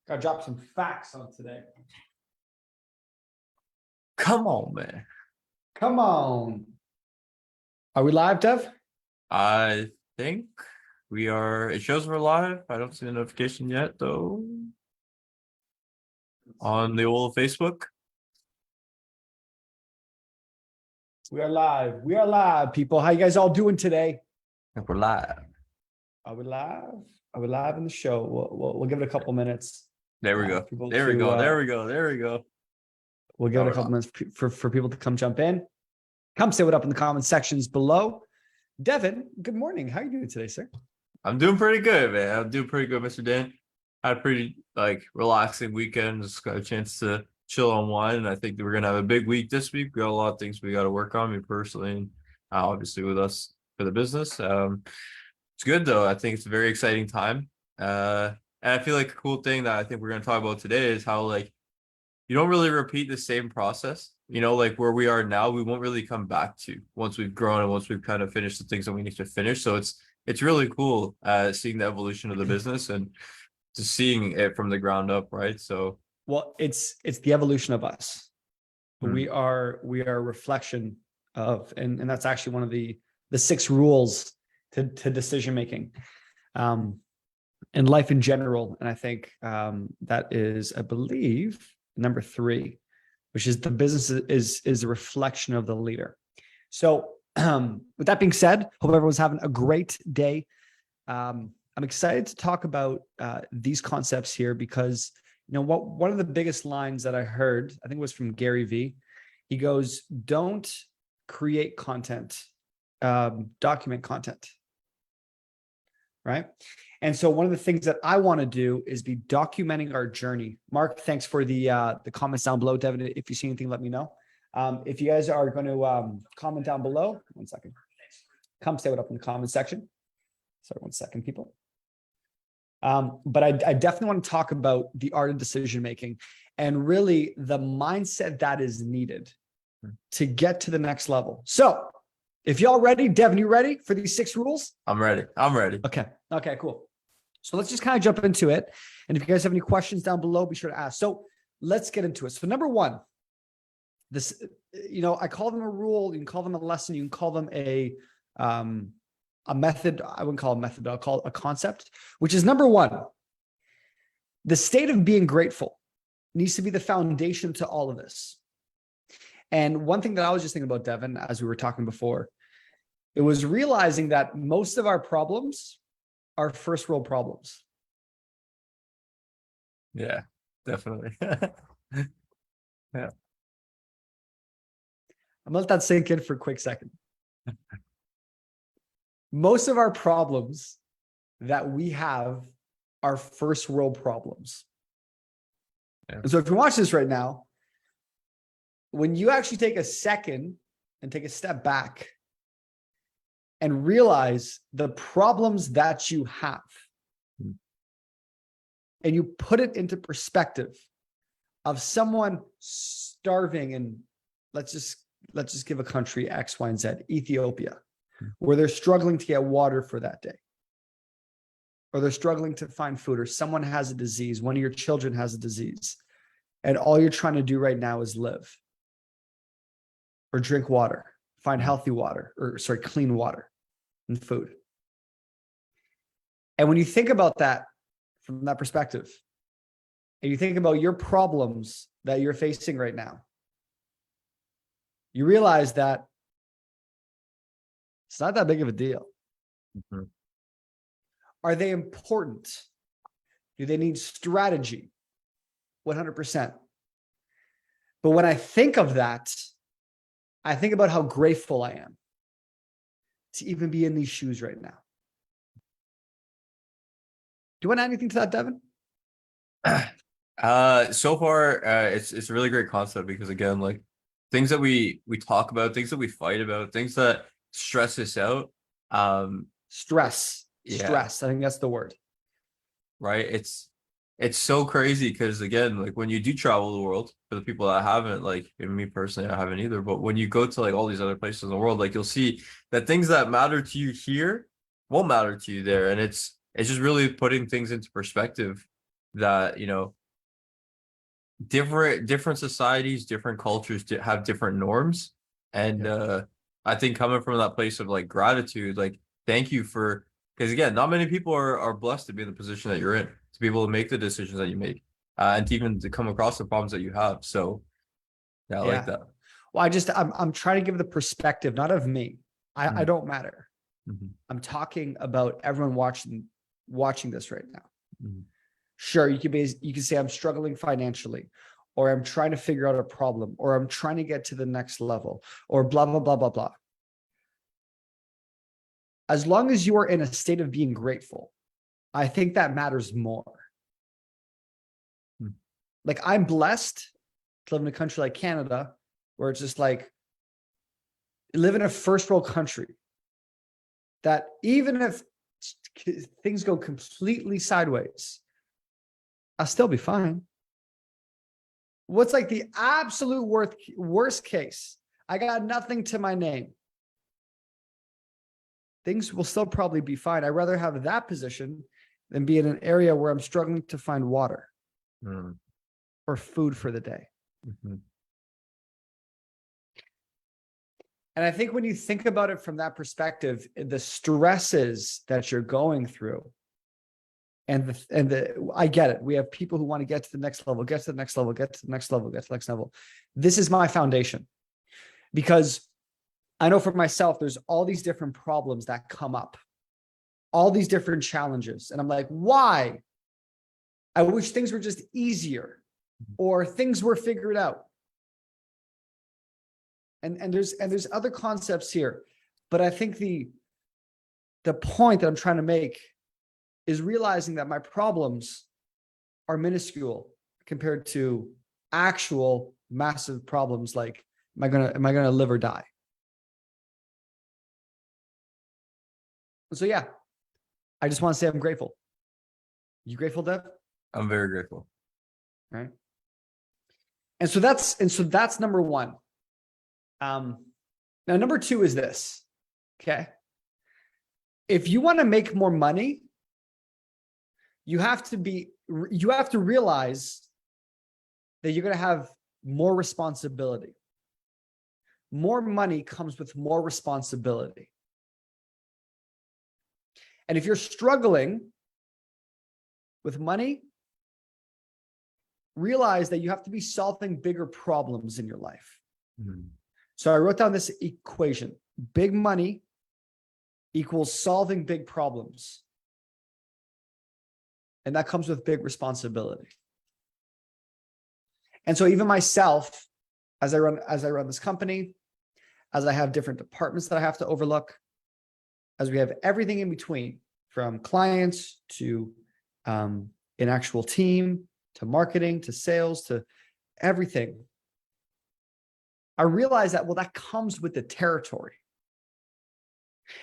Gotta drop some facts on today. Come on, man. Come on. Are we live, Dev? I think we are. It shows we're live. I don't see the notification yet, though. On the old Facebook. We are live. We are live, people. How you guys all doing today? If we're live. Are we live? Are we live in the show? We'll give it a couple minutes. There we go. People There we to, go. There we go. There we go. We'll give it a couple minutes for people to come jump in. Come say what up in the comment sections below. Devin, good morning. How are you doing today, sir? I'm doing pretty good, man. I'm doing pretty good, Mr. Dan. Had a pretty relaxing weekend. Just got a chance to chill on wine, and I think that we're gonna have a big week this week. We got a lot of things we got to work on, me personally, and obviously with us for the business. It's good though. I think it's a very exciting time. And I feel like a cool thing that I think we're gonna talk about today is how you don't really repeat the same process. Where we are now, we won't really come back to once we've grown and once we've kind of finished the things that we need to finish. So it's really cool seeing the evolution of the business and just seeing it from the ground up, right? So well, it's the evolution of us. We are a reflection of, and that's actually one of the 6 rules to decision making in life in general. And I think that is, I believe, number 3, which is the business is a reflection of the leader. So with that being said, hope everyone's having a great day. I'm excited to talk about these concepts here because one of the biggest lines that I heard, I think it was from Gary V. He goes, "Don't create content, document content." Right? And so one of the things that I want to do is be documenting our journey. Mark, thanks for the comments down below. Devin, if you see anything, let me know. If you guys are going to comment down below, 1 second. Come say what up in the comment section. Sorry, 1 second, people. But I definitely want to talk about the art of decision making and really the mindset that is needed to get to the next level. So if y'all ready, Devin, you ready for these 6 rules? I'm ready. I'm ready. Okay, cool. So let's just kind of jump into it. And if you guys have any questions down below, be sure to ask. So let's get into it. So number 1, this, I call them a rule. You can call them a lesson. You can call them a method. I wouldn't call it a method, but I'll call it a concept, which is number 1. The state of being grateful needs to be the foundation to all of this. And one thing that I was just thinking about, Devin, as we were talking before, it was realizing that most of our problems are first world problems. Yeah, definitely. Yeah. I'm gonna let that sink in for a quick second. Most of our problems that we have are first world problems. Yeah. And so if you watch this right now, when you actually take a second and take a step back and realize the problems that you have, and you put it into perspective of someone starving in, let's just give a country X, Y, and Z, Ethiopia, where they're struggling to get water for that day, or they're struggling to find food, or someone has a disease, one of your children has a disease, and all you're trying to do right now is live or drink water, find healthy water, clean water and food. And when you think about that from that perspective, and you think about your problems that you're facing right now, you realize that it's not that big of a deal. Mm-hmm. Are they important? Do they need strategy? 100%. But when I think of that, I think about how grateful I am to even be in these shoes right now. Do you want to add anything to that, Devin? So far, it's a really great concept because again, things that we talk about, things that we fight about, things that stress us out. Stress. Yeah. Stress. I think that's the word. Right. It's so crazy because again, when you do travel the world, for the people that haven't, and me personally, I haven't either, but when you go to all these other places in the world, you'll see that things that matter to you here won't matter to you there. And it's just really putting things into perspective that, different societies, different cultures have different norms. And I think coming from that place of like gratitude, like thank you for, because again, not many people are blessed to be in the position that you're in, to be able to make the decisions that you make, and to even to come across the problems that you have. So yeah, I like Yeah. that. Well, I'm trying to give the perspective, not of me. I don't matter. Mhm. I'm talking about everyone watching this right now. Mhm. Sure, you can say I'm struggling financially, or I'm trying to figure out a problem, or I'm trying to get to the next level, or blah, blah, blah, blah, blah. As long as you are in a state of being grateful, I think that matters more. Like, I'm blessed to live in a country like Canada, where it's just like, live in a first world country that even if things go completely sideways, I'll still be fine. What's like the absolute worst case? I got nothing to my name. Things will still probably be fine. I'd rather have that position than be in an area where I'm struggling to find water or food for the day. Mhm. And I think when you think about it from that perspective, the stresses that you're going through, and I get it. We have people who want to get to the next level, get to the next level, get to the next level, get to the next level. This is my foundation, because I know for myself, there's all these different problems that come up, all these different challenges. And I'm like, why? I wish things were just easier, or things were figured out. And there's other concepts here, but I think the point that I'm trying to make is realizing that my problems are minuscule compared to actual massive problems. Like, am I gonna live or die? So yeah, I just want to say I'm grateful. You grateful, Dev? I'm very grateful. Right. And so that's number one. Now, number two is this. Okay. If you want to make more money, you have to realize that you're going to have more responsibility. More money comes with more responsibility. And if you're struggling with money, realize that you have to be solving bigger problems in your life. Mhm. So I wrote down this equation: big money equals solving big problems. And that comes with big responsibility. And so even myself, as I run this company, as I have different departments that I have to overlook, as we have everything in between, from clients to an actual team, to marketing, to sales, to everything, I realize that, well, that comes with the territory.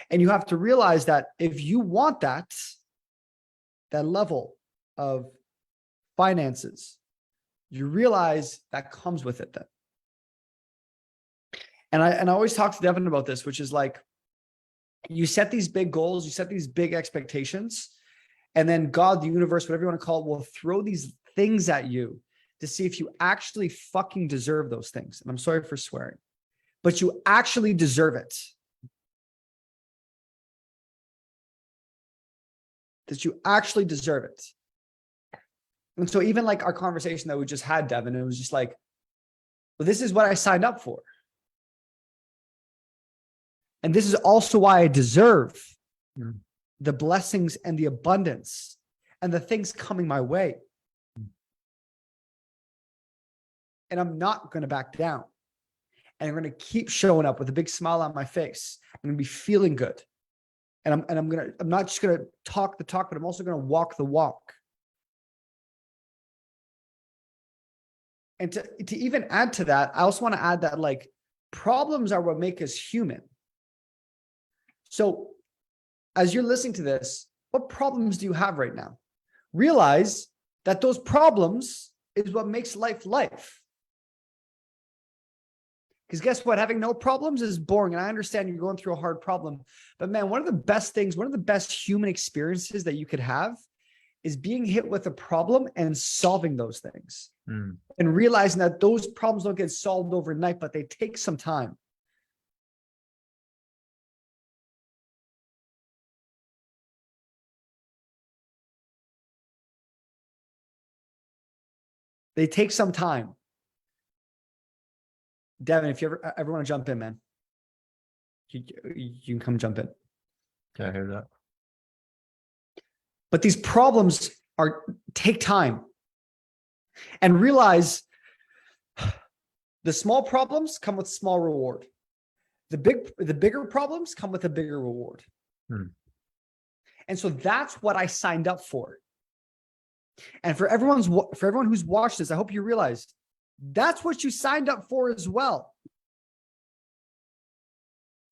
And you have to realize that if you want that level of finances, you realize that comes with it then. And I always talk to Devyn about this, which is like, you set these big goals, you set these big expectations, and then God, the universe, whatever you want to call it, will throw these things at you to see if you actually fucking deserve those things. And I'm sorry for swearing, but you actually deserve it. That you actually deserve it. And so even like our conversation that we just had, Devyn, it was just like, well, this is what I signed up for. And this is also why I deserve the blessings and the abundance and the things coming my way. And I'm not going to back down. And I'm going to keep showing up with a big smile on my face. I'm going to be feeling good. And I'm not just going to talk the talk, but I'm also going to walk the walk. And to even add to that, I also want to add that, like, problems are what make us human. So as you're listening to this, what problems do you have right now? Realize that those problems is what makes life life. Because guess what? Having no problems is boring. And I understand you're going through a hard problem. But man, one of the best human experiences that you could have is being hit with a problem and solving those things Mm. and realizing that those problems don't get solved overnight, but they take some time. They take some time. Devyn, if you ever want to jump in, man, you can come jump in. Yeah, I hear that. But these problems take time. And realize the small problems come with small reward. The bigger problems come with a bigger reward. Hmm. And so that's what I signed up for. And for everyone who's watched this, I hope you realize that's what you signed up for as well.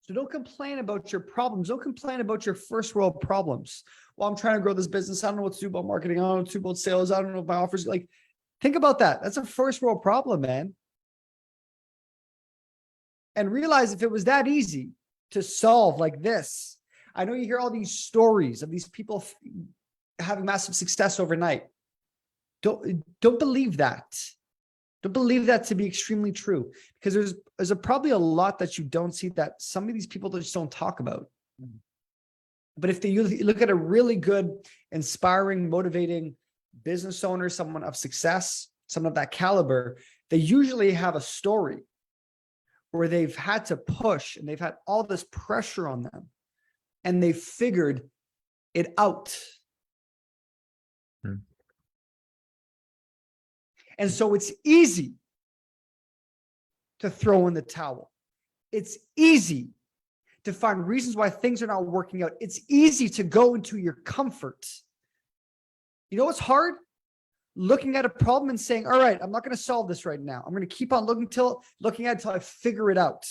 So don't complain about your problems. Don't complain about your first world problems. Well, I'm trying to grow this business. I don't know what to do about marketing. I don't know what to do about sales. I don't know if my offers, like, think about that. That's a first world problem, man. And realize if it was that easy to solve like this, I know you hear all these stories of these people having massive success overnight. Don't believe that. Don't believe that to be extremely true, because there's probably a lot that you don't see that some of these people just don't talk about. But if you look at a really good, inspiring, motivating business owner, someone of success, someone of that caliber, they usually have a story where they've had to push and they've had all this pressure on them and they figured it out. Hmm. And so it's easy to throw in the towel. It's easy to find reasons why things are not working out. It's easy to go into your comfort. You know what's hard? Looking at a problem and saying, all right, I'm not going to solve this right now. I'm going to keep on looking at it until I figure it out.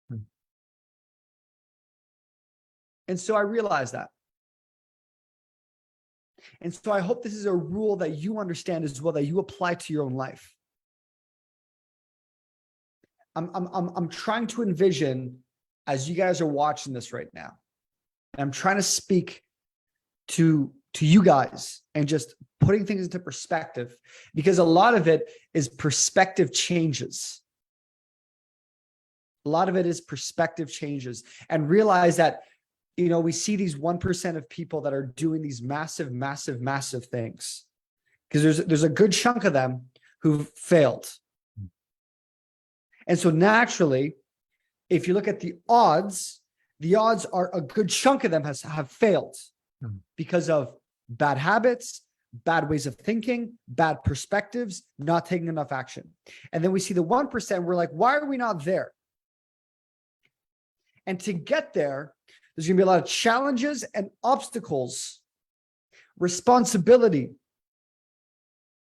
Hmm. And so I realized that. And so I hope this is a rule that you understand as well, that you apply to your own life. I'm trying to envision, as you guys are watching this right now, and I'm trying to speak to you guys and just putting things into perspective, because a lot of it is perspective changes. A lot of it is perspective changes, and realize that, you know, we see these 1% of people that are doing these massive, massive, massive things, because there's a good chunk of them who've failed. And so naturally, if you look at the odds are a good chunk of them have failed because of bad habits, bad ways of thinking, bad perspectives, not taking enough action. And then we see the 1%, we're like, why are we not there? And to get there, there's going to be a lot of challenges and obstacles, responsibility,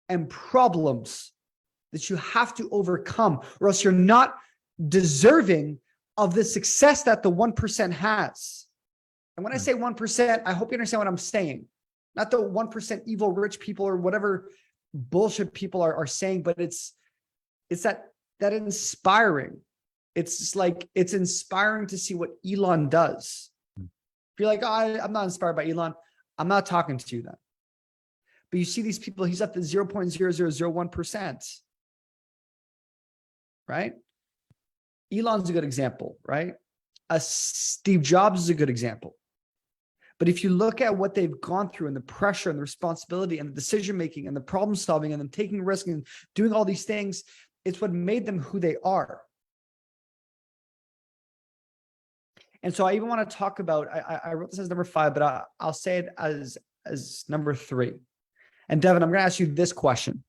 and problems that you have to overcome, or else you're not deserving of the success that the 1% has. And when I say 1%, I hope you understand what I'm saying. Not the 1% evil rich people or whatever bullshit people are saying, but it's that inspiring. It's just like, it's inspiring to see what Elon does. If you're like, oh, I'm not inspired by Elon, I'm not talking to you then. But you see these people, he's at the 0.0001%. Right? Elon's a good example, right? Steve Jobs is a good example. But if you look at what they've gone through and the pressure and the responsibility and the decision-making and the problem solving and them taking risk and doing all these things, it's what made them who they are. And so I even want to talk about, I wrote this as number 5, but I'll say it as number 3. And Devyn, I'm going to ask you this question.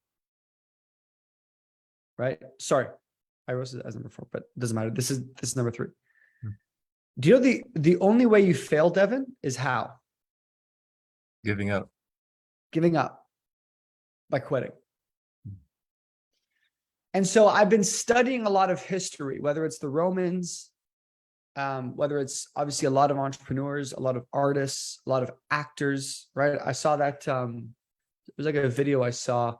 Right? Sorry. I wrote it as number 4, but it doesn't matter. This is number 3. Do you know the only way you fail, Devyn, is how? Giving up. Giving up. By quitting. And so I've been studying a lot of history, whether it's the Romans, whether it's obviously a lot of entrepreneurs, a lot of artists, a lot of actors, right? I saw that, it was like a video I saw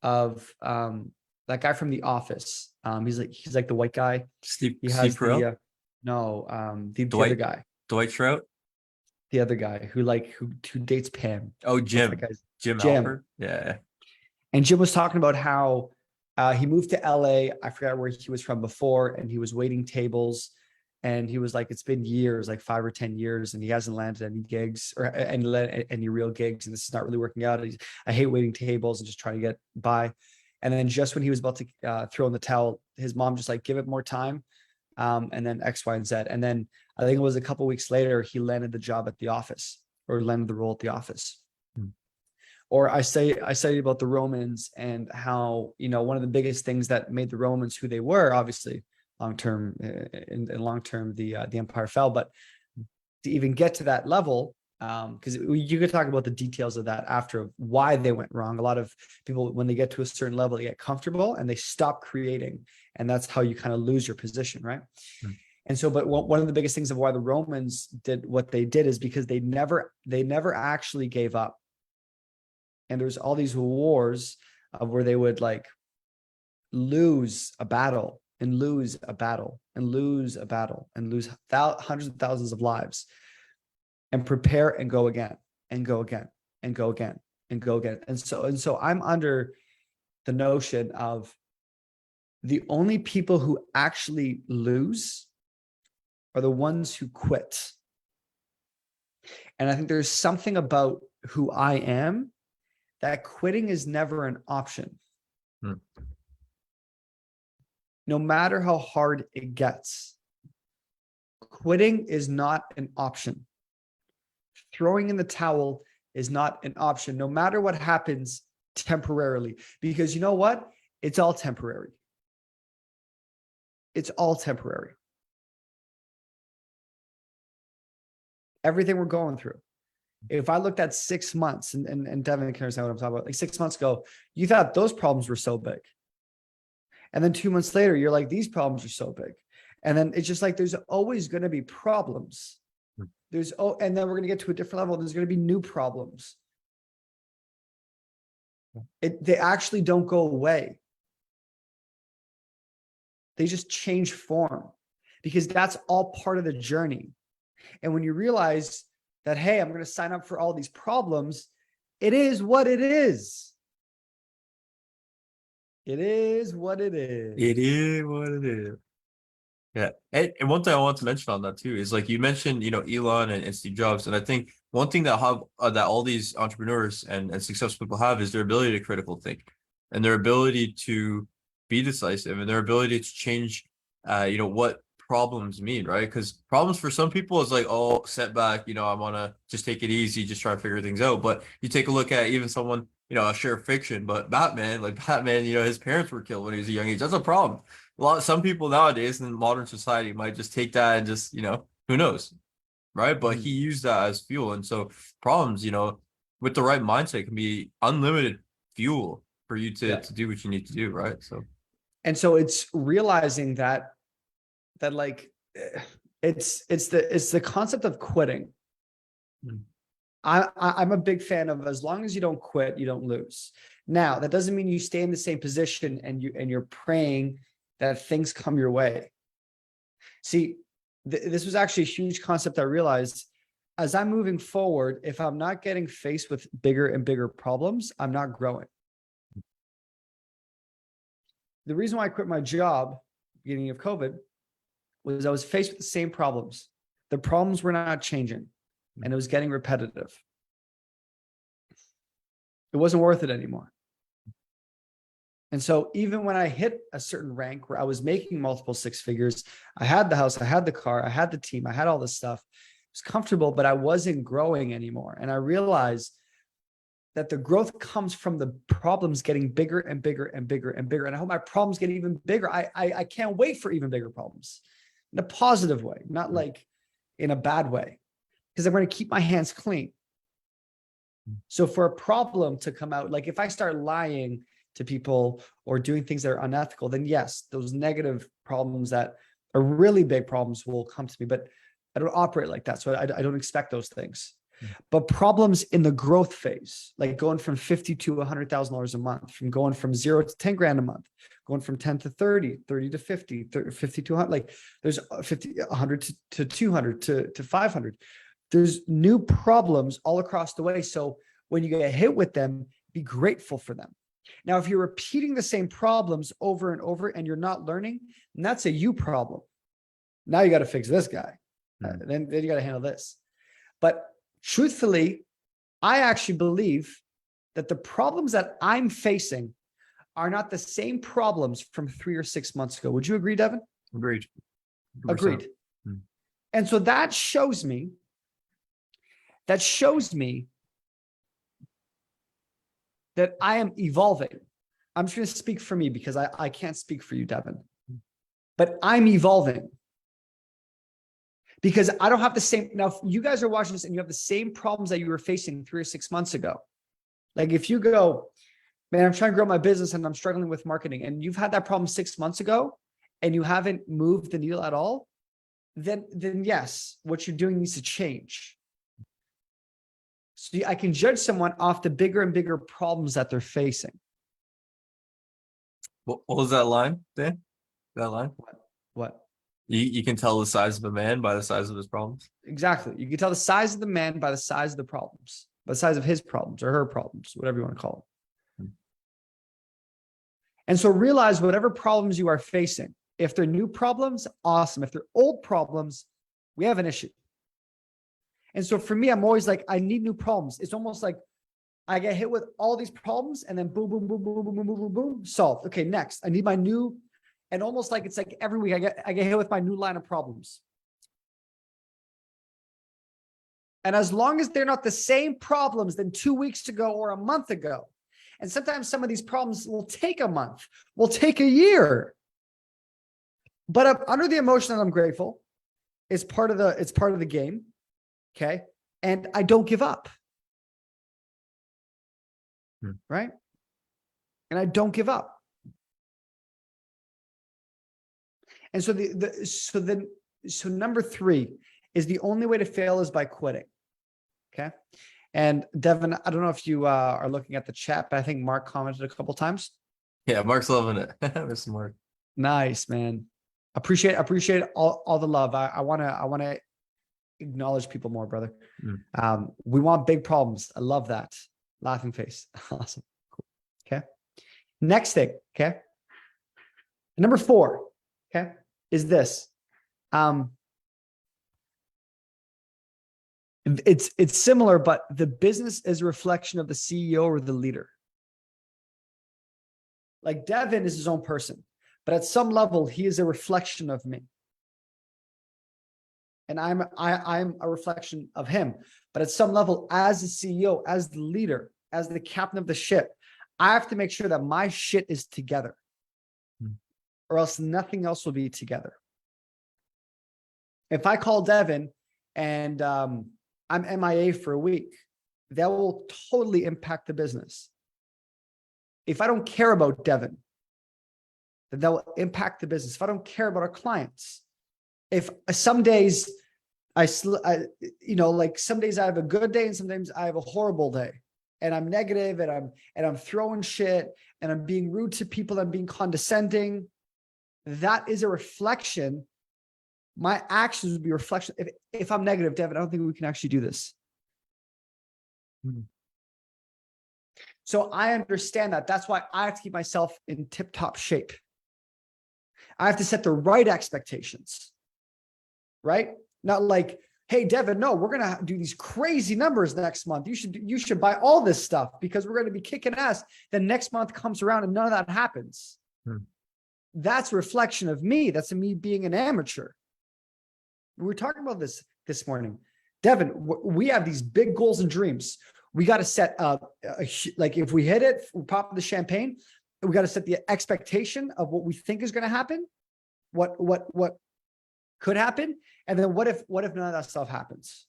of that guy from The Office. He's like the white guy. Steve He has Carell? the other guy. Dwight Schrute? the other guy who dates Pam. Oh, What's that Jim. guy's Jim Jim. Alpert. Yeah. And Jim was talking about how he moved to LA. I forgot where he was from before, and he was waiting tables. And he was like, it's been years, like 5 or 10 years, and he hasn't landed any gigs or any real gigs. And this is not really working out. I hate waiting tables and just trying to get by. And then just when he was about to throw in the towel, his mom just like, give it more time. And then X, Y, and Z. And then I think it was a couple of weeks later, he landed the job at the office, or landed the role at the office. Or I say about the Romans and how, one of the biggest things that made the Romans who they were, obviously long term, the empire fell, but to even get to that level, because you could talk about the details of that after, of why they went wrong. A lot of people, when they get to a certain level, they get comfortable and they stop creating, and that's how you kind of lose your position, right? And so, but one of the biggest things of why the Romans did what they did is because they never actually gave up. And there's all these wars of where they would like lose a battle and lose a battle and lose a battle and lose hundreds of thousands of lives, and prepare and go again and go again and go again and go again. And so I'm under the notion of the only people who actually lose are the ones who quit. And I think there's something about who I am that quitting is never an option. No matter how hard it gets, quitting is not an option. Throwing in the towel is not an option, no matter what happens temporarily, because you know what? It's all temporary. It's all temporary. Everything we're going through. If I looked at 6 months, and Devyn can understand what I'm talking about, like 6 months ago, you thought those problems were so big. And then 2 months later, you're like, these problems are so big. And then it's just like, there's always going to be problems. And then we're going to get to a different level. There's going to be new problems. They actually don't go away. They just change form, because that's all part of the journey. And when you realize that, hey, I'm going to sign up for all these problems, it is what it is. It is what it is. It is what it is. Yeah. And one thing I want to mention on that too is, like you mentioned, Elon and Steve Jobs. And I think one thing that that all these entrepreneurs and successful people have is their ability to critical think, and their ability to be decisive, and their ability to change, what problems mean, right? Because problems for some people is like, oh, setback, I want to just take it easy, just try to figure things out. But you take a look at even someone, a sheer fiction, but Batman, his parents were killed when he was a young age. That's a problem. Some people nowadays in modern society might just take that and just, who knows, right? But he used that as fuel. And so problems, with the right mindset, can be unlimited fuel for you to do what you need to do, right? So, and so it's realizing that like it's the concept of quitting. I'm a big fan of, as long as you don't quit, you don't lose. Now, that doesn't mean you stay in the same position and you're praying that things come your way. See, this was actually a huge concept I realized as I'm moving forward. If I'm not getting faced with bigger and bigger problems, I'm not growing. The reason why I quit my job beginning of COVID was I was faced with the same problems. The problems were not changing, and it was getting repetitive. It wasn't worth it anymore. And so even when I hit a certain rank where I was making multiple 6 figures, I had the house, I had the car, I had the team, I had all this stuff. It was comfortable, but I wasn't growing anymore. And I realized that the growth comes from the problems getting bigger and bigger and bigger and bigger. And I hope my problems get even bigger. I can't wait for even bigger problems in a positive way, not like in a bad way, because I'm going to keep my hands clean. So for a problem to come out, like if I start lying to people or doing things that are unethical, then yes, those negative problems that are really big problems will come to me, but I don't operate like that. So I don't expect those things. But problems in the growth phase, like going from $50,000 to $100,000 a month, from going from 0 to 10 grand a month, going from 10 to 30, 30 to 50, 50 to 100, like there's 50, 100 to 200 to 500. there's new problems all across the way. So when you get hit with them, be grateful for them. Now, if you're repeating the same problems over and over and you're not learning, then that's a you problem. Now you got to fix this guy. Then you got to handle this. But truthfully, I actually believe that the problems that I'm facing are not the same problems from 3 or 6 months ago. Would you agree, Devyn? Agreed. 100%. Agreed. And so that shows me that I am evolving. I'm just going to speak for me because I can't speak for you, Devyn. But I'm evolving. Because I don't have the same. Now, if you guys are watching this and you have the same problems that you were facing 3 or 6 months ago, like if you go, man, I'm trying to grow my business and I'm struggling with marketing, and you've had that problem 6 months ago and you haven't moved the needle at all, then yes, what you're doing needs to change. So I can judge someone off the bigger and bigger problems that they're facing. What was that line, Dan? That line? What? You can tell the size of a man by the size of his problems. Exactly. You can tell the size of the man by the size of the problems, by the size of his problems or her problems, whatever you want to call them. And so realize whatever problems you are facing, if they're new problems, awesome. If they're old problems, we have an issue. And so for me, I'm always like, I need new problems. It's almost like I get hit with all these problems and then boom, boom, boom, boom, boom, boom, boom, boom, boom, solved. Okay, next. I need my new, and almost like it's like every week I get hit with my new line of problems. And as long as they're not the same problems than 2 weeks ago or a month ago, and sometimes some of these problems will take a month, will take a year. But I'm under the emotion that I'm grateful. It's part of the game. Okay. And I don't give up. Right. And I don't give up. And so so number 3 is the only way to fail is by quitting. Okay. And Devyn, I don't know if you are looking at the chat, but I think Mark commented a couple times. Yeah, Mark's loving it. Mr. Mark. Nice, man. Appreciate all the love. I want to acknowledge people more, brother. We want big problems. I love that. Laughing face. Awesome. Cool. Okay. Next thing. Okay. Number 4. Okay. Is this. It's similar, but the business is a reflection of the CEO or the leader. Like Devyn is his own person, but at some level, he is a reflection of me. And I'm a reflection of him. But at some level, as the CEO, as the leader, as the captain of the ship, I have to make sure that my shit is together, or else nothing else will be together. If I call Devyn and I'm MIA for a week, that will totally impact the business. If I don't care about Devyn, then that will impact the business. If I don't care about our clients, if some days like some days I have a good day and sometimes I have a horrible day, and I'm negative and I'm throwing shit and I'm being rude to people, I'm being condescending, that is a reflection. My actions would be a reflection. If I'm negative, Devyn, I don't think we can actually do this. So I understand that. That's why I have to keep myself in tip-top shape. I have to set the right expectations, right? Not like, hey, Devyn, no, we're going to do these crazy numbers next month. You should buy all this stuff because we're going to be kicking ass. Then next month comes around and none of that happens. That's a reflection of me. That's me being an amateur. We were talking about this morning. Devyn, we have these big goals and dreams. We got to set like if we hit it, we pop the champagne. We got to set the expectation of what we think is going to happen, what could happen, and then what if none of that stuff happens?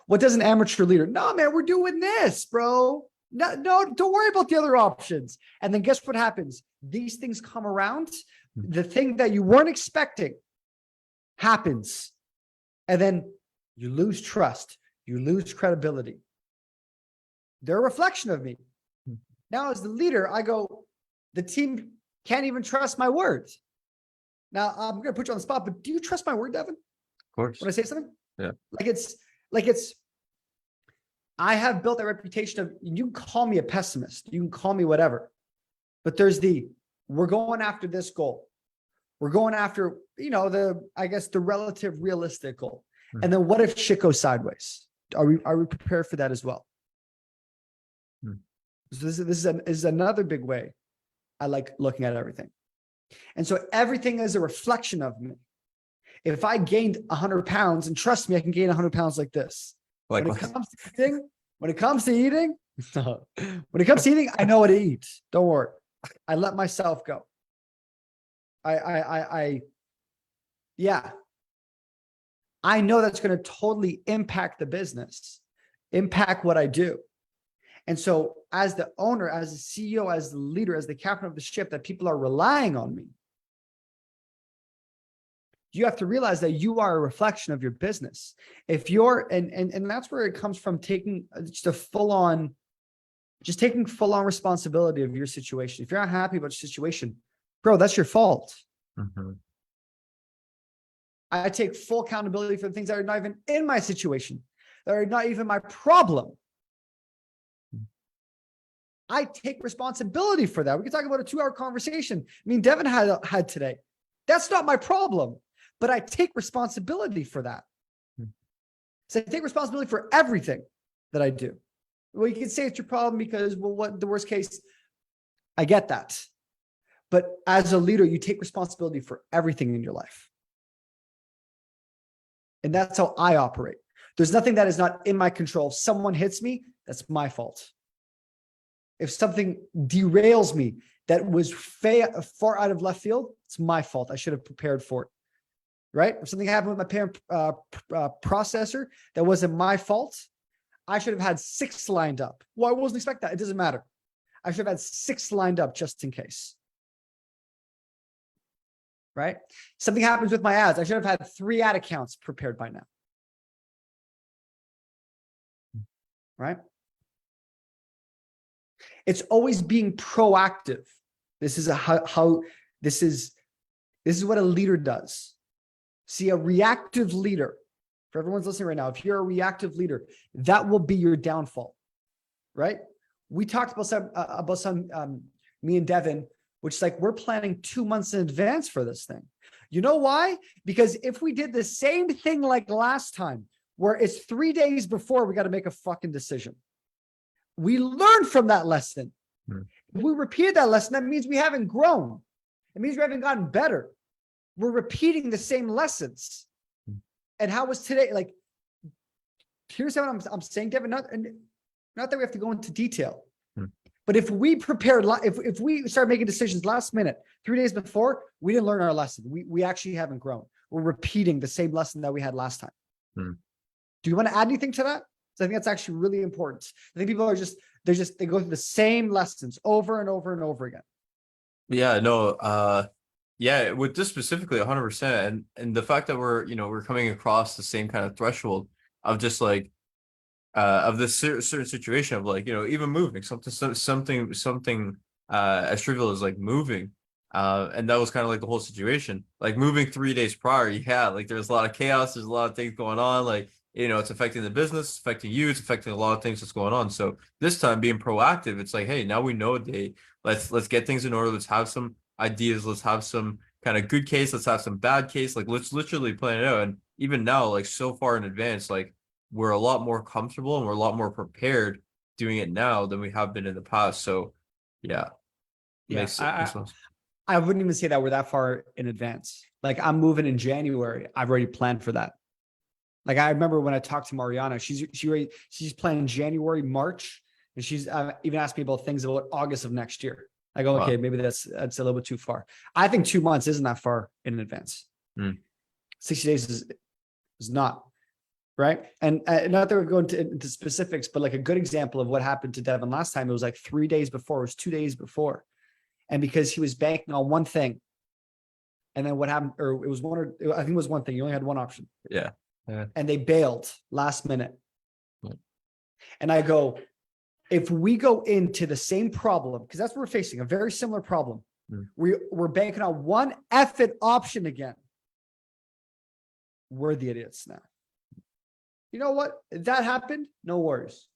What does an amateur leader? No, man, we're doing this, bro. No, don't worry about the other options. And then guess what happens? These things come around. The thing that you weren't expecting happens. And then you lose trust. You lose credibility. They're a reflection of me. Now, as the leader, I go, the team can't even trust my words. Now, I'm going to put you on the spot, but do you trust my word, Devyn? Of course. When I say something? Yeah. Like it's I have built a reputation of, you can call me a pessimist, you can call me whatever, but we're going after this goal. We're going after, I guess the relative realistic goal. And then what if shit goes sideways? Are we prepared for that as well? So this is another big way I like looking at everything. And so everything is a reflection of me. If I gained 100 pounds, and trust me, I can gain 100 pounds like this. When it comes to eating, I know what to eat. Don't worry. I let myself go. I know that's going to totally impact the business, impact what I do. And so as the owner, as the CEO, as the leader, as the captain of the ship, that people are relying on me, you have to realize that you are a reflection of your business. If you're, and that's where it comes from, taking taking full on responsibility of your situation. If you're not happy about your situation, bro, that's your fault. I take full accountability for the things that are not even in my situation, that are not even my problem. I take responsibility for that. We can talk about a 2-hour conversation Devyn had today. That's not my problem, but I take responsibility for that. So I take responsibility for everything that I do. Well, you can say it's your problem because, well, what the worst case, I get that. But as a leader, you take responsibility for everything in your life. And that's how I operate. There's nothing that is not in my control. If someone hits me, that's my fault. If something derails me that was far out of left field, it's my fault. I should have prepared for it. Right? If something happened with my parent processor that wasn't my fault, I should have had 6 lined up. Well, I wasn't expecting that. It doesn't matter. I should have had 6 lined up just in case. Right? Something happens with my ads. I should have had 3 ad accounts prepared by now. Right? It's always being proactive. This is what a leader does. See, a reactive leader, for everyone's listening right now, if you're a reactive leader, that will be your downfall, right? We talked about some me and Devyn, which is like, we're planning 2 months in advance for this thing. You know why? Because if we did the same thing like last time, where it's 3 days before, we got to make a fucking decision. We learned from that lesson. If we repeated that lesson, that means we haven't grown. It means we haven't gotten better. We're repeating the same lessons. And how was today? Like, here's how I'm saying, Devyn, not that we have to go into detail, but if we prepared, if we start making decisions last minute, 3 days before, we didn't learn our lesson. We actually haven't grown. We're repeating the same lesson that we had last time. Do you want to add anything to that? So I think that's actually really important. I think people are they go through the same lessons over and over and over again. Yeah, no, yeah, with this specifically 100%. And the fact that we're coming across the same kind of threshold of just like, of this certain situation of like, even moving something as trivial as like moving. And that was kind of like the whole situation, like moving 3 days prior. Yeah, like there's a lot of chaos. There's a lot of things going on. Like, it's affecting the business, it's affecting you, it's affecting a lot of things that's going on. So this time being proactive, it's like, hey, now we know a day. Let's get things in order. Let's have some ideas. Let's have some kind of good case. Let's have some bad case. Like, let's literally plan it out. And even now, like so far in advance, like we're a lot more comfortable and we're a lot more prepared doing it now than we have been in the past. So yeah. Makes sense. I wouldn't even say that we're that far in advance. Like, I'm moving in January. I've already planned for that. Like, I remember when I talked to Mariana, she's planning January, March, and she's even asked me about things about August of next year. I go, okay, maybe that's a little bit too far. I think 2 months isn't that far in advance. 60 days is not, right? And not that we're going into specifics, but like a good example of what happened to Devyn last time, it was like 3 days before, it was 2 days before. And because he was banking on one thing, and then what happened, or it was I think it was one thing, you only had one option. Yeah. And they bailed last minute. And I go, if we go into the same problem, because that's what we're facing, a very similar problem, we're banking on one effing option again. We're the idiots now. You know what? If that happened, no worries.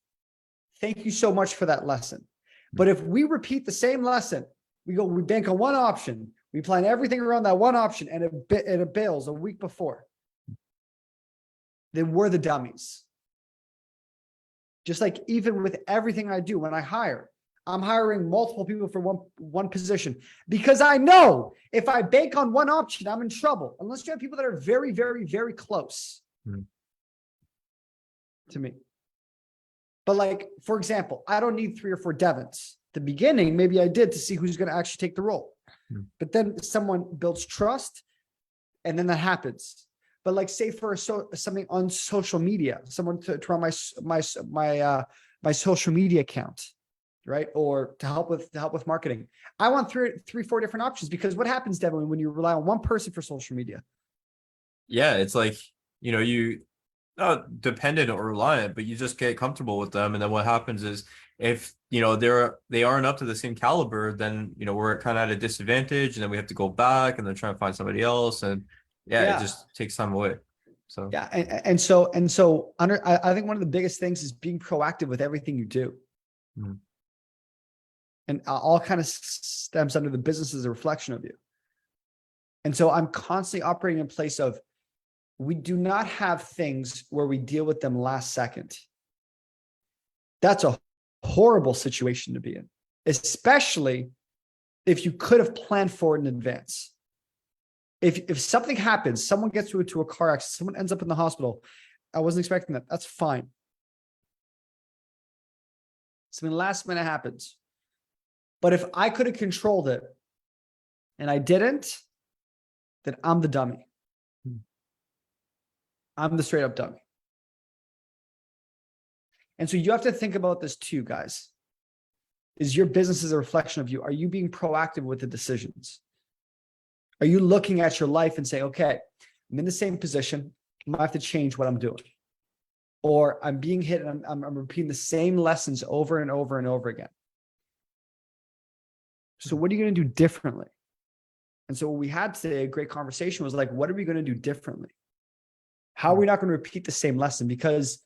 Thank you so much for that lesson. But if we repeat the same lesson, we bank on one option, we plan everything around that one option, and it bails a week before, then we're the dummies. Just like even with everything I do, when I hire, I'm hiring multiple people for one position because I know if I bank on one option, I'm in trouble. Unless you have people that are very, very, very close to me. But like, for example, I don't need 3 or 4 Devyns. The beginning, maybe I did to see who's going to actually take the role. But then someone builds trust and then that happens. But like say for something on social media, someone to run my social media account, right? Or to help with marketing. I want 3, 4 different options because what happens, Devyn, when you rely on one person for social media? Yeah, it's like, you not dependent or reliant, but you just get comfortable with them. And then what happens is if, they aren't up to the same caliber, then, we're kind of at a disadvantage and then we have to go back and then try and find somebody else. And it just takes time away. So, yeah. And so I think one of the biggest things is being proactive with everything you do. And all kind of stems under the business as a reflection of you. And so I'm constantly operating in place of, we do not have things where we deal with them last second. That's a horrible situation to be in, especially if you could have planned for it in advance. If something happens, someone gets into a car accident, someone ends up in the hospital, I wasn't expecting that. That's fine. Something last minute happens. But if I could have controlled it and I didn't, then I'm the dummy. I'm the straight up dummy. And so you have to think about this too, guys. Is your business a reflection of you? Are you being proactive with the decisions? Are you looking at your life and saying, okay, I'm in the same position. I might have to change what I'm doing. Or I'm being hit and I'm repeating the same lessons over and over and over again. So what are you going to do differently? And so what we had today, a great conversation was like, what are we going to do differently? How are we not going to repeat the same lesson? Because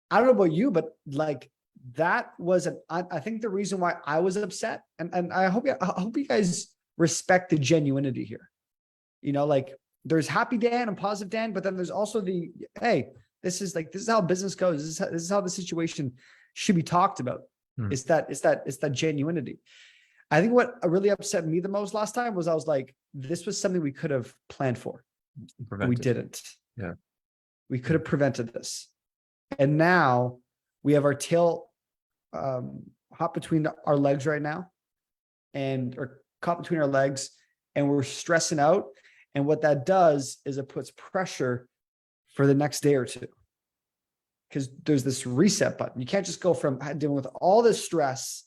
I don't know about you, but like that was I think the reason why I was upset, and I hope you guys respect the genuinity here. Like there's happy Dan and positive Dan, but then there's also the, hey, this is how business goes. This is how the situation should be talked about. It's that genuinity. I think what really upset me the most last time was I was like, this was something we could have planned for. We didn't. Yeah. We could have prevented this. And now we have our tail hot between our legs right now or caught between our legs, and we're stressing out. And what that does is it puts pressure for the next day or two. Because there's this reset button. You can't just go from dealing with all this stress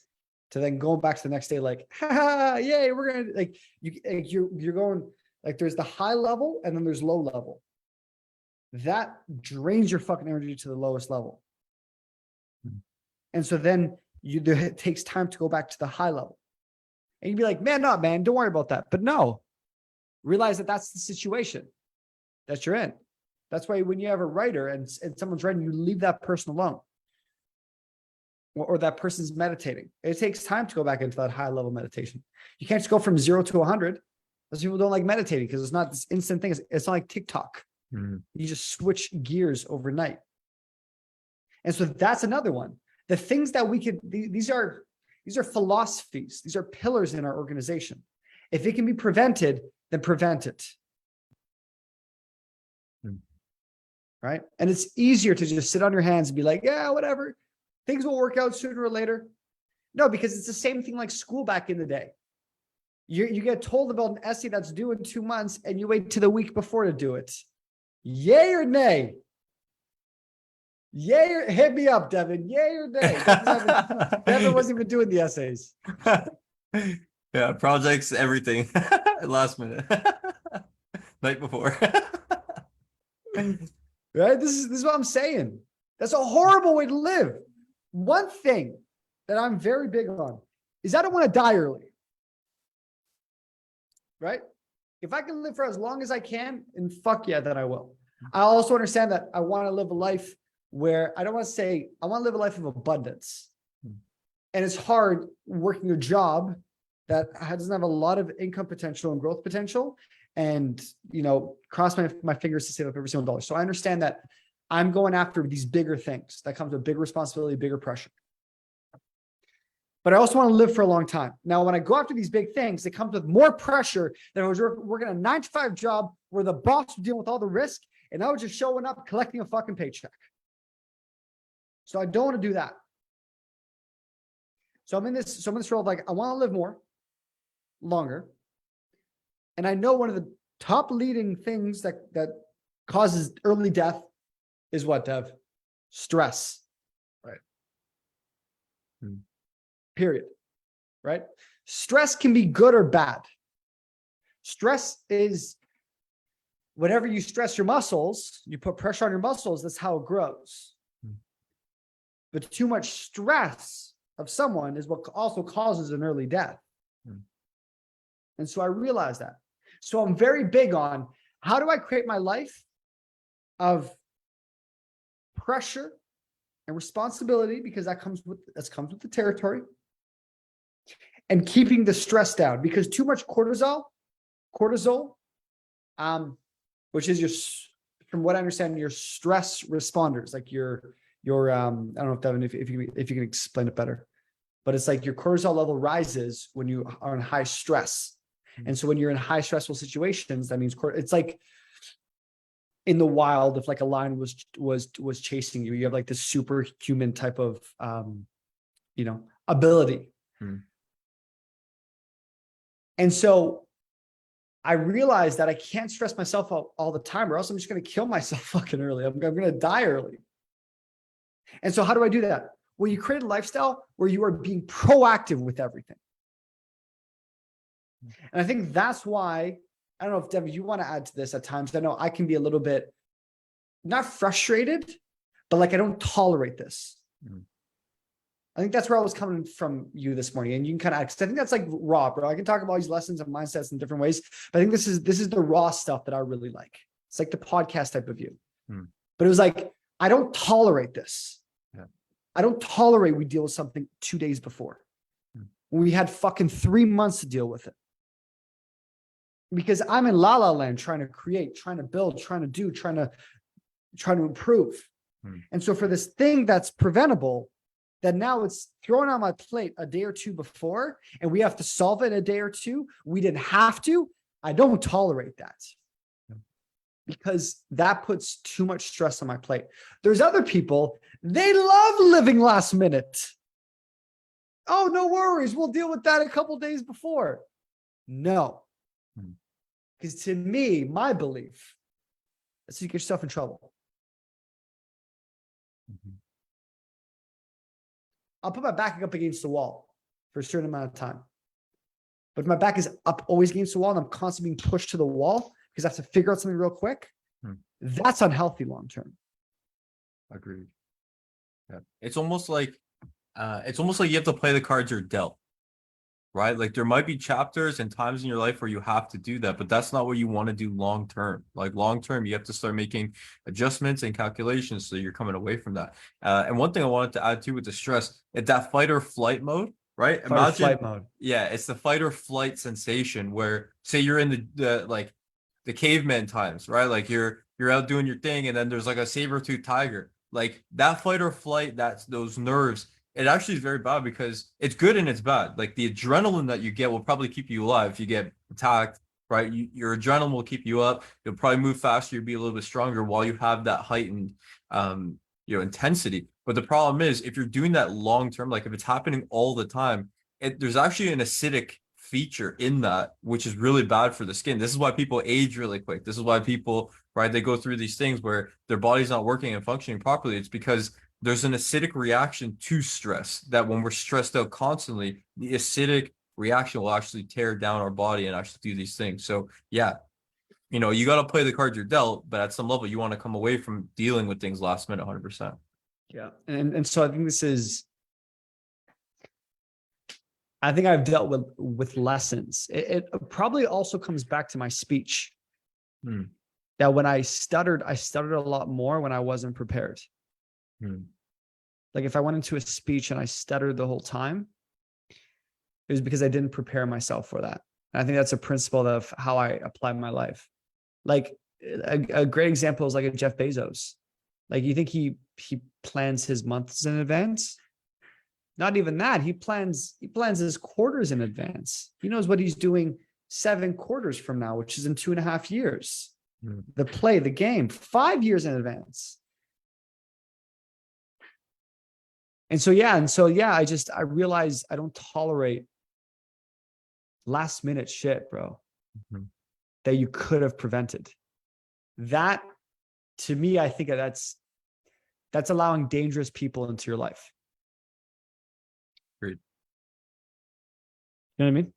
to then going back to the next day like, yay, we're gonna like you're going like there's the high level and then there's low level. That drains your fucking energy to the lowest level. And so then it takes time to go back to the high level. And you'd be like, man, don't worry about that. But no, realize that that's the situation that you're in. That's why when you have a writer and someone's writing, you leave that person alone. Or that person's meditating. It takes time to go back into that high level meditation. You can't just go from 0 to 100. Those people don't like meditating because it's not this instant thing. It's not like TikTok. You just switch gears overnight. And so that's another one. The things that we could, these are philosophies. These are pillars in our organization. If it can be prevented, then prevent it. Right? And it's easier to just sit on your hands and be like, yeah, whatever. Things will work out sooner or later. No, because it's the same thing like school back in the day. You get told about an essay that's due in 2 months and you wait to the week before to do it. Yay or nay? Yay or hit me up, Devyn. Yay or nay? Devyn wasn't even doing the essays. Yeah, projects, everything. Last minute. Night before. Right? This is what I'm saying. That's a horrible way to live. One thing that I'm very big on is I don't want to die early. Right? If I can live for as long as I can, and fuck yeah, then I will. I also understand that I want to live a life where I want to live a life of abundance. And it's hard working a job that doesn't have a lot of income potential and growth potential, and, cross my fingers to save up every single dollar. So I understand that I'm going after these bigger things that comes with bigger responsibility, bigger pressure. But I also want to live for a long time. Now, when I go after these big things, it comes with more pressure than I was working a 9-to-5 job where the boss was dealing with all the risk and I was just showing up, collecting a fucking paycheck. So I don't want to do that. So I'm in this role of like, I want to live longer. And I know one of the top leading things that causes early death is what, Dev? Stress. Right. Period. Right? Stress can be good or bad. Stress is whenever you stress your muscles, you put pressure on your muscles, that's how it grows. But too much stress of someone is what also causes an early death. And so I realized that. So I'm very big on how do I create my life of pressure and responsibility, because that comes with the territory, and keeping the stress down, because too much cortisol, which is from what I understand, your stress responders, like your I don't know if Devyn, if you can explain it better, but it's like your cortisol level rises when you are in high stress. And so when you're in high stressful situations, that means it's like in the wild, if like a lion was chasing you, you have like this superhuman type of, ability. And so I realized that I can't stress myself out all the time, or else I'm just going to kill myself fucking early. I'm going to die early. And so how do I do that? Well, you create a lifestyle where you are being proactive with everything. And I think that's why, I don't know if Devyn, you want to add to this at times. I know I can be a little bit not frustrated, but like, I don't tolerate this. I think that's where I was coming from you this morning, and you can kind of add, because I think that's like raw, bro. I can talk about these lessons and mindsets in different ways, but I think this is the raw stuff that I really like. It's like the podcast type of view. But it was like, I don't tolerate this. Yeah. I don't tolerate we deal with something 2 days before. We had fucking 3 months to deal with it. Because I'm in la la land trying to create, trying to build, trying to do, trying to improve. And so for this thing that's preventable, that now it's thrown on my plate a day or two before, and we have to solve it in a day or two. We didn't have to. I don't tolerate that, because that puts too much stress on my plate. There's other people, they love living last minute. Oh, no worries. We'll deal with that a couple days before. No. Because to me, my belief, that's you get yourself in trouble. I'll put my back up against the wall for a certain amount of time. But if my back is up always against the wall and I'm constantly being pushed to the wall because I have to figure out something real quick, that's unhealthy long term. Agreed. Yeah. It's almost like you have to play the cards you're dealt. Right? Like there might be chapters and times in your life where you have to do that, but that's not what you want to do long term. Like long term, you have to start making adjustments and calculations so you're coming away from that. And one thing I wanted to add too with the stress, it's that fight or flight mode, right? Fight or flight mode. Yeah, it's the fight or flight sensation where, say you're in the caveman times, right? Like you're out doing your thing, and then there's like a saber-toothed tiger. Like that fight or flight, that's those nerves. It actually is very bad, because it's good and it's bad. Like the adrenaline that you get will probably keep you alive. If you get attacked, right, your adrenaline will keep you up. You'll probably move faster. You'll be a little bit stronger while you have that heightened, intensity. But the problem is, if you're doing that long term, like if it's happening all the time, there's actually an acidic feature in that, which is really bad for the skin. This is why people age really quick. This is why people, right, they go through these things where their body's not working and functioning properly. It's because there's an acidic reaction to stress, that when we're stressed out constantly, the acidic reaction will actually tear down our body and actually do these things. So yeah, you got to play the cards you're dealt, but at some level you want to come away from dealing with things last minute 100%. Yeah. And so I think I think I've dealt with lessons. It probably also comes back to my speech. That when I stuttered a lot more when I wasn't prepared. Like if I went into a speech and I stuttered the whole time, it was because I didn't prepare myself for that. And I think that's a principle of how I apply my life. Like a great example is like a Jeff Bezos. Like you think he plans his months in advance? Not even that. He plans his quarters in advance. He knows what he's doing 7 quarters from now, which is in 2.5 years. The game, 5 years in advance. And so I realized I don't tolerate last minute shit, bro, that you could have prevented. That, to me, I think that's allowing dangerous people into your life. Agreed. You know what I mean?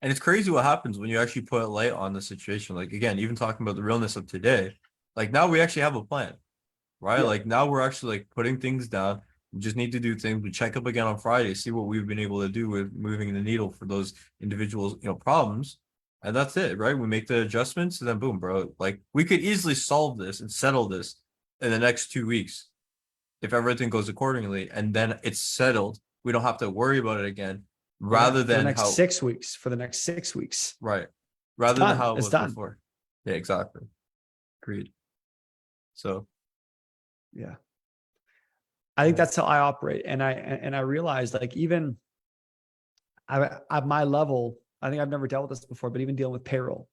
And it's crazy what happens when you actually put light on the situation. Like, again, even talking about the realness of today, like now we actually have a plan, right? Yeah. Like now we're actually like putting things down. We just need to do things. We check up again on Friday, see what we've been able to do with moving the needle for those individuals, problems. And that's it, right? We make the adjustments and then boom, bro. Like we could easily solve this and settle this in the next 2 weeks if everything goes accordingly. And then it's settled. We don't have to worry about it again. Rather than for the next how 6 weeks, for the next 6 weeks. right. Rather than how it It's was done. before. Yeah, exactly. Agreed. So Yeah. I think that's how I operate. And I realized like even at my level, I think I've never dealt with this before, but even dealing with payroll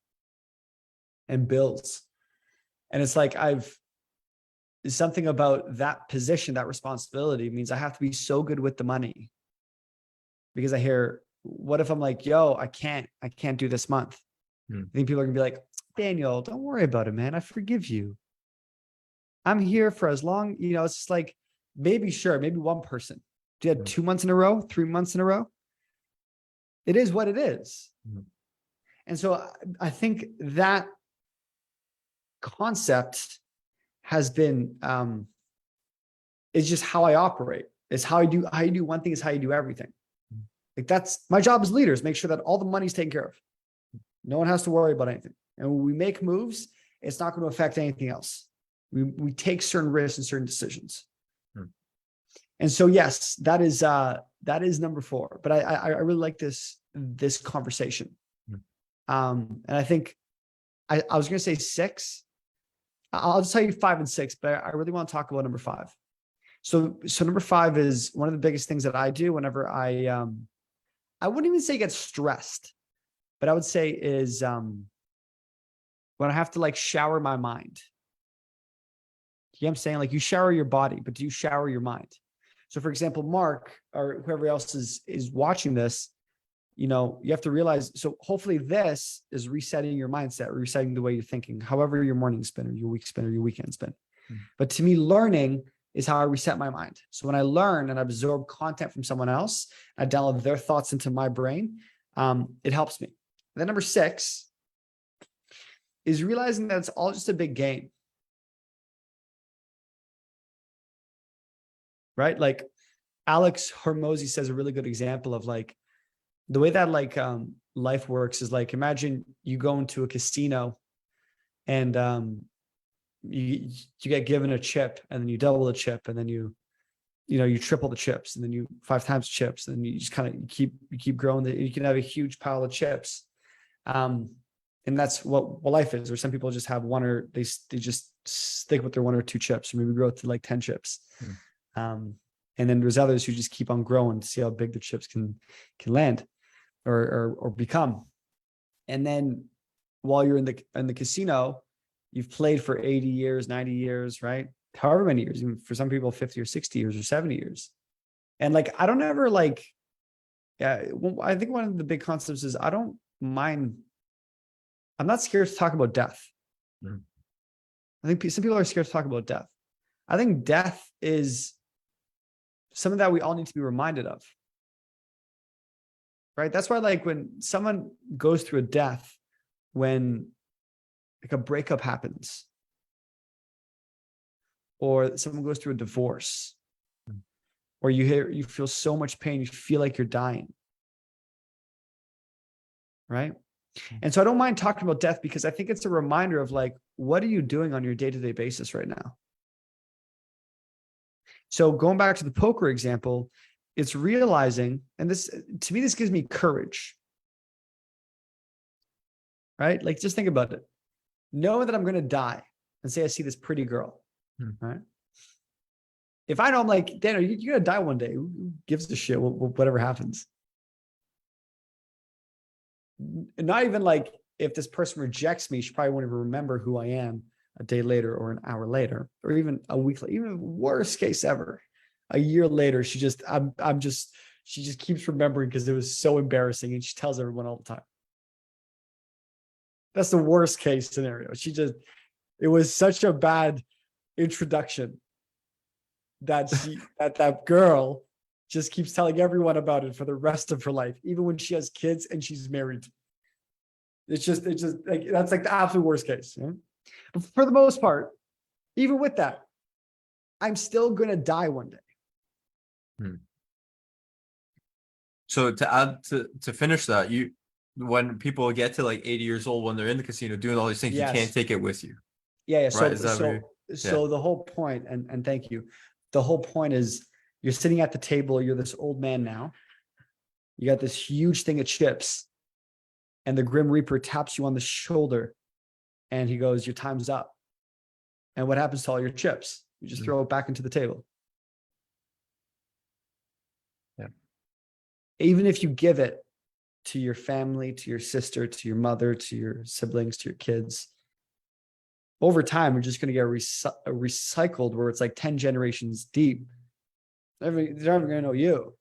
and bills. And it's like something about that position, that responsibility means I have to be so good with the money. Because I hear, what if I'm like, yo, I can't do this month. I think people are gonna be like, Daniel, don't worry about it, man. I forgive you. I'm here for as long, it's just like, maybe one person. Do you have 2 months in a row, 3 months in a row? It is what it is. And so I think that concept has been, is just how I operate. It's how you do one thing is how you do everything. Like that's my job as leaders, make sure that all the money's taken care of. No one has to worry about anything. And when we make moves, it's not going to affect anything else. We take certain risks and certain decisions. And so, yes, that is number 4. But I really like this conversation. And I think I was going to say 6. I'll just tell you 5 and 6, but I really want to talk about number 5. So number 5 is one of the biggest things that I do whenever I wouldn't even say get stressed, but I would say is when I have to like shower my mind. You know what I'm saying? Like you shower your body, but do you shower your mind? So for example, Mark or whoever else is watching this, you have to realize, so hopefully this is resetting your mindset, resetting the way you're thinking, however your morning's been or your week's been or your weekend's been. But to me, learning is how I reset my mind. So when I learn and absorb content from someone else, I download their thoughts into my brain, it helps me. And then number 6 is realizing that it's all just a big game. Right? Like Alex Hormozy says a really good example of like the way that like life works is like, imagine you go into a casino and you get given a chip and then you double the chip and then you triple the chips and then you 5 times chips and then you just kind of keep growing. You can have a huge pile of chips. And that's what life is. Or some people just have one, or they just stick with their 1 or 2 chips, or maybe grow to like 10 chips. And then there's others who just keep on growing to see how big the chips can land or become. And then while you're in the casino, you've played for 80 years, 90 years, right? However many years, even for some people, 50 or 60 years or 70 years. And like, I don't ever like, I think one of the big concepts is I don't mind. I'm not scared to talk about death. I think some people are scared to talk about death. I think death is something that we all need to be reminded of. Right? That's why like when someone goes through a death, when like a breakup happens, or someone goes through a divorce, or you feel so much pain, you feel like you're dying. Right? And so I don't mind talking about death because I think it's a reminder of like, what are you doing on your day-to-day basis right now? So going back to the poker example, it's realizing, and this, to me, this gives me courage, right? Like, just think about it. Knowing that I'm going to die and say, I see this pretty girl, right? If I know I'm like, Daniel, you're going to die one day. Who gives a shit? Whatever happens. Not even like if this person rejects me, she probably won't even remember who I am a day later or an hour later, or even a week later, even worst case ever. A year later, she just keeps remembering because it was so embarrassing, and she tells everyone all the time. That's the worst case scenario. It was such a bad introduction that that girl just keeps telling everyone about it for the rest of her life, even when she has kids and she's married. It's just like, that's like the absolute worst case. Yeah? But for the most part, even with that, I'm still going to die one day. So to add to finish that, when people get to like 80 years old, when they're in the casino doing all these things, Yes. you can't take it with you. Yeah. So, Right? Is that so the whole point, and thank you. The whole point is you're sitting at the table. You're this old man now. You got this huge thing of chips, and the Grim Reaper taps you on the shoulder, and he goes, "Your time's up." And what happens to all your chips? You just throw it back into the table. Yeah. Even if you give it to your family, to your sister, to your mother, to your siblings, to your kids, over time, you're just going to get recycled where it's like 10 generations deep. They're never going to know you.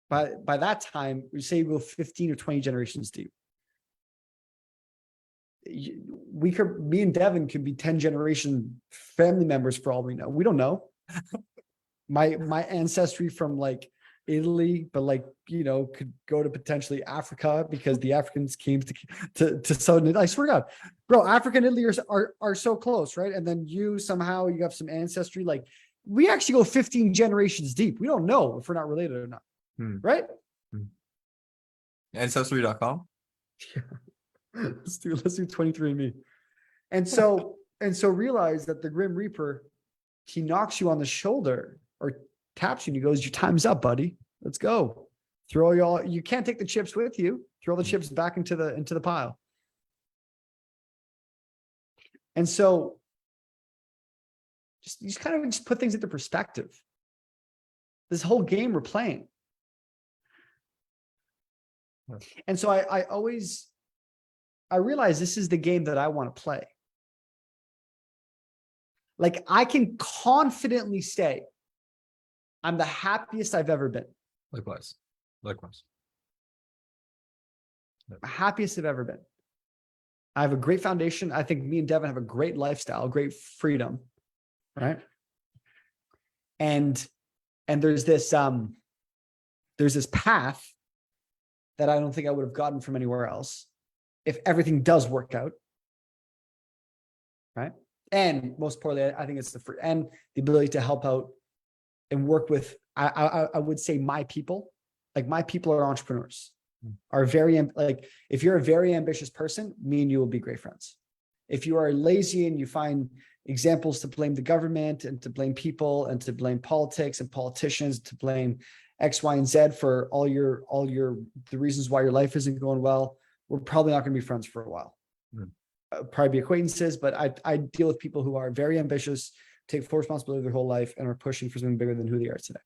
By that time, we say you go 15 or 20 generations deep. Me and Devyn could be 10 generation family members for all we know. We don't know. My ancestry from like Italy, but like, could go to potentially Africa because the Africans came to Southern. I swear to God, bro, Africa and Italy are so close, right? And then you have some ancestry. Like, we actually go 15 generations deep. We don't know if we're not related or not, right? Ancestry.com. Let's do 23andMe. And so realize that the Grim Reaper, he knocks you on the shoulder or taps you and he goes, "Your time's up, buddy. Let's go. You can't take the chips with you. Throw the chips back into the pile." And so just kind of put things into perspective. This whole game we're playing. And so I realize this is the game that I want to play. Like, I can confidently say I'm the happiest I've ever been. Likewise. Happiest I've ever been. I have a great foundation. I think me and Devyn have a great lifestyle, great freedom, right? And there's this path that I don't think I would have gotten from anywhere else if everything does work out, right? And most importantly, I think it's the ability to help out and work with, I would say, my people. Like, my people are entrepreneurs, are very, like, if you're a very ambitious person, me and you will be great friends. If you are lazy and you find examples to blame the government and to blame people and to blame politics and politicians, to blame X, Y, and Z for all the reasons why your life isn't going well, we're probably not going to be friends for a while. Probably be acquaintances, but I deal with people who are very ambitious, take full responsibility of their whole life, and are pushing for something bigger than who they are today.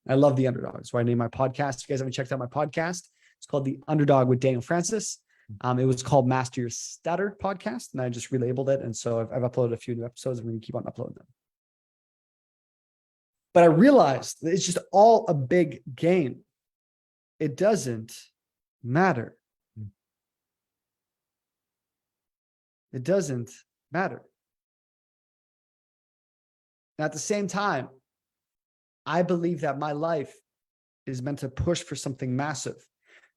I love the underdog. That's why I named my podcast. If you guys haven't checked out my podcast, it's called The Underdog with Daniel Francis. It was called Master Your Stutter podcast, and I just relabeled it. And so I've uploaded a few new episodes, and we're going to keep on uploading them. But I realized that it's just all a big game. It doesn't matter. It doesn't matter. And at the same time, I believe that my life is meant to push for something massive.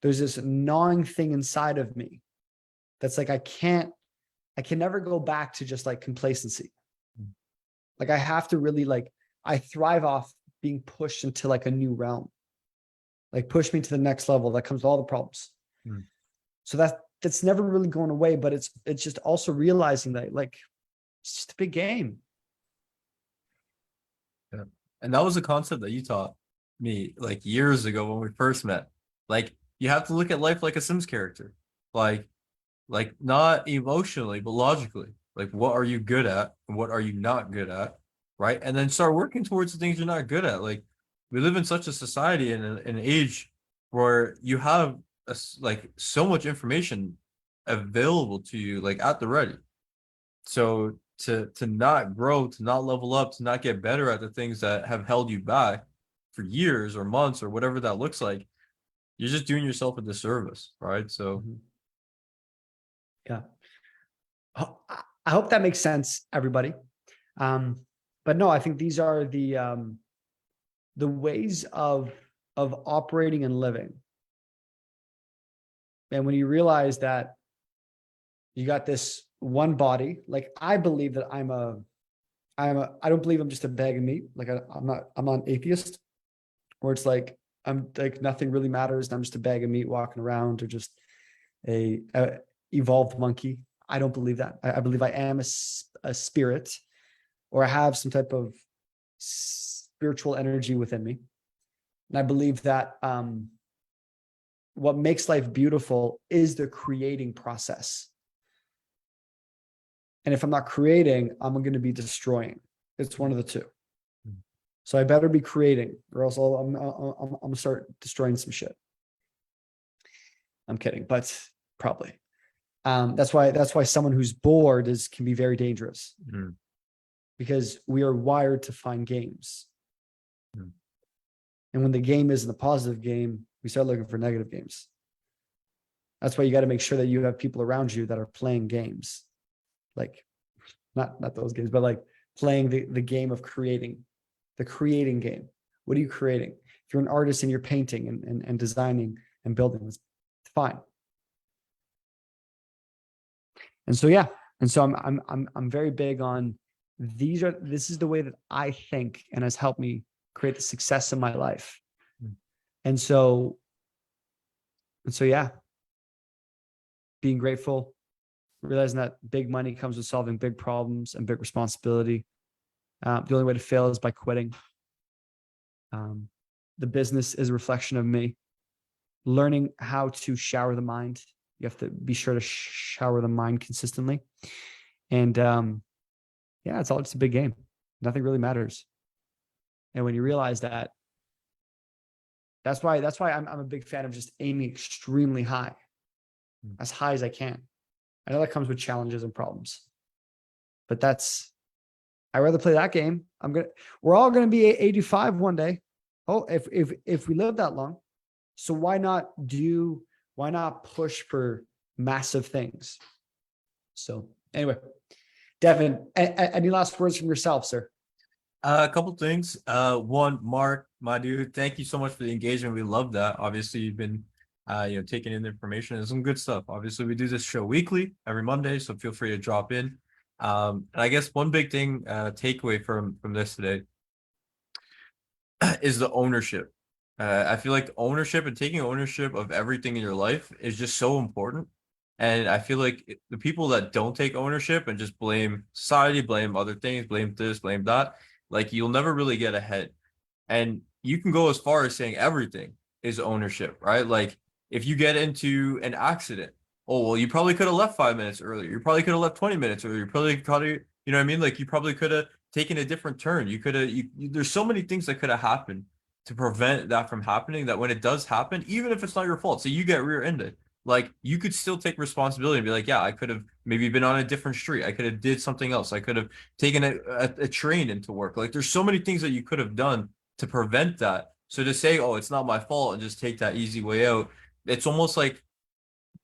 There's this gnawing thing inside of me that's like, I can never go back to just like complacency. Like, I have to really, like, I thrive off being pushed into like a new realm. Like, push me to the next level. That comes with all the problems. So that's never really going away, but it's just also realizing that, like, it's just a big game. Yeah. And that was a concept that you taught me like years ago when we first met. Like you have to look at life like a Sims character. Like not emotionally, but logically. Like what are you good at and what are you not good at? Right. And then start working towards the things you're not good at. Like we live in such a society and an age where you have like so much information available to you like at the ready. So to not grow, to not level up, to not get better at the things that have held you back for years or months or whatever that looks like, you're just doing yourself a disservice, right? So Yeah. I hope that makes sense, everybody. But no, I think these are the ways of operating and living. And when you realize that you got this one body, like I believe that I don't believe I'm just a bag of meat. Like I'm not an atheist, where it's like I'm like nothing really matters. And I'm just a bag of meat walking around, or just a evolved monkey. I don't believe that. I believe I am a spirit, or I have some type of spiritual energy within me. And I believe that what makes life beautiful is the creating process. And if I'm not creating, I'm going to be destroying. It's one of the two. So I better be creating, or else I'm going to start destroying some shit. I'm kidding, but probably. That's why someone who's bored can be very dangerous, because we are wired to find games. And when the game isn't a positive game, we start looking for negative games. That's why you got to make sure that you have people around you that are playing games, like not those games, but like playing the game of creating, the creating game. What are you creating? If you're an artist and you're painting and designing and building, it's fine. And so yeah, and so I'm very big on this is the way that I think, and has helped me create the success in my life. And so yeah, being grateful, realizing that big money comes with solving big problems and big responsibility. The only way to fail is by quitting. The business is a reflection of me. Learning how to shower the mind. You have to be sure to shower the mind consistently. And yeah, it's all just a big game. Nothing really matters. And when you realize that, that's why I'm a big fan of just aiming extremely high, as high as I can. I know that comes with challenges and problems, but I'd rather play that game. We're all gonna be 85 one day. Oh, if we live that long, so why not push for massive things? So anyway, Devyn, any last words from yourself, sir? a couple things. One, Mark, my dude, thank you so much for the engagement. We love that. Obviously, you've been taking in the information and some good stuff. Obviously, we do this show weekly, every Monday, so feel free to drop in. And I guess one big thing, takeaway from this today is the ownership. I feel like ownership and taking ownership of everything in your life is just so important. And I feel like the people that don't take ownership and just blame society, blame other things, blame this, blame that, like you'll never really get ahead. And you can go as far as saying everything is ownership, right? Like if you get into an accident, oh, well, you probably could have left 5 minutes earlier. You probably could have left 20 minutes earlier. You probably, you know what I mean? Like you probably could have taken a different turn. You could have, there's so many things that could have happened to prevent that from happening, that when it does happen, even if it's not your fault, so you get rear-ended, like you could still take responsibility and be like, yeah, I could have maybe been on a different street. I could have did something else. I could have taken a train into work. Like there's so many things that you could have done to prevent that. So to say, oh, it's not my fault and just take that easy way out, it's almost like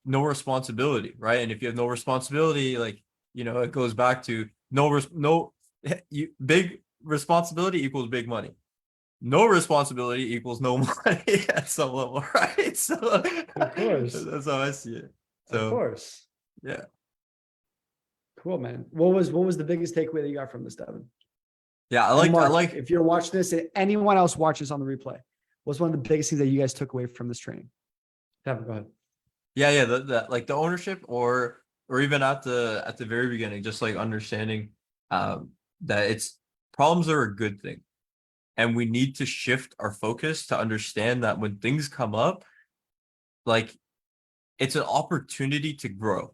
no responsibility, right? And if you have no responsibility, like, it goes back to big responsibility equals big money. No responsibility equals no money at some level, right? So Of course. that's how I see it. So Of course. yeah. Cool, man. What was the biggest takeaway that you got from this, Devyn? Yeah, And Mark, I like if you're watching this and anyone else watches on the replay, what's one of the biggest things that you guys took away from this training? Devyn, go ahead. yeah, the like the ownership, or even at the very beginning, just like understanding that it's problems are a good thing. And we need to shift our focus to understand that when things come up, like it's an opportunity to grow.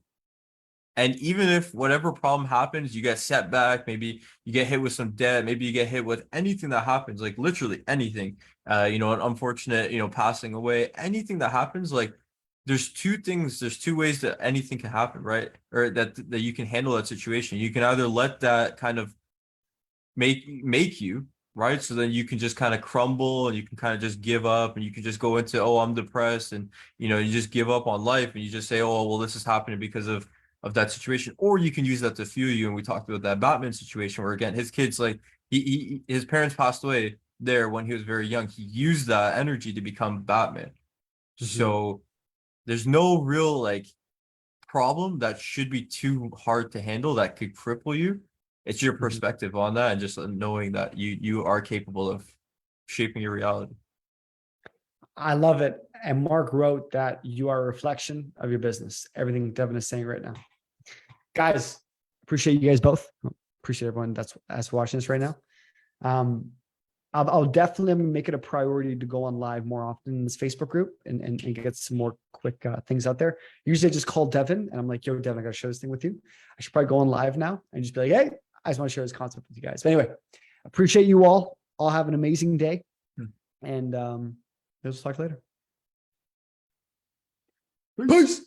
And even if whatever problem happens, you get set back, maybe you get hit with some debt, maybe you get hit with anything that happens, like literally anything, an unfortunate, passing away, anything that happens, like there's two ways that anything can happen, right? Or that you can handle that situation. You can either let that kind of make you, right? So then you can just kind of crumble and you can kind of just give up and you can just go into, oh, I'm depressed, and you just give up on life and you just say, oh, well, this is happening because of that situation. Or you can use that to fuel you. And we talked about that Batman situation where, again, his kids, like his parents passed away there when he was very young. He used that energy to become Batman. So there's no real like problem that should be too hard to handle that could cripple you. It's your perspective on that and just knowing that you are capable of shaping your reality. I love it. And Mark wrote that you are a reflection of your business. Everything Devyn is saying right now. Guys, appreciate you guys both. Appreciate everyone that's watching this right now. I'll definitely make it a priority to go on live more often in this Facebook group and get some more quick things out there. Usually I just call Devyn and I'm like, yo, Devyn, I got to share this thing with you. I should probably go on live now and just be like, hey, I just want to share this concept with you guys. But anyway, appreciate you all. All have an amazing day. And let's talk later. Peace.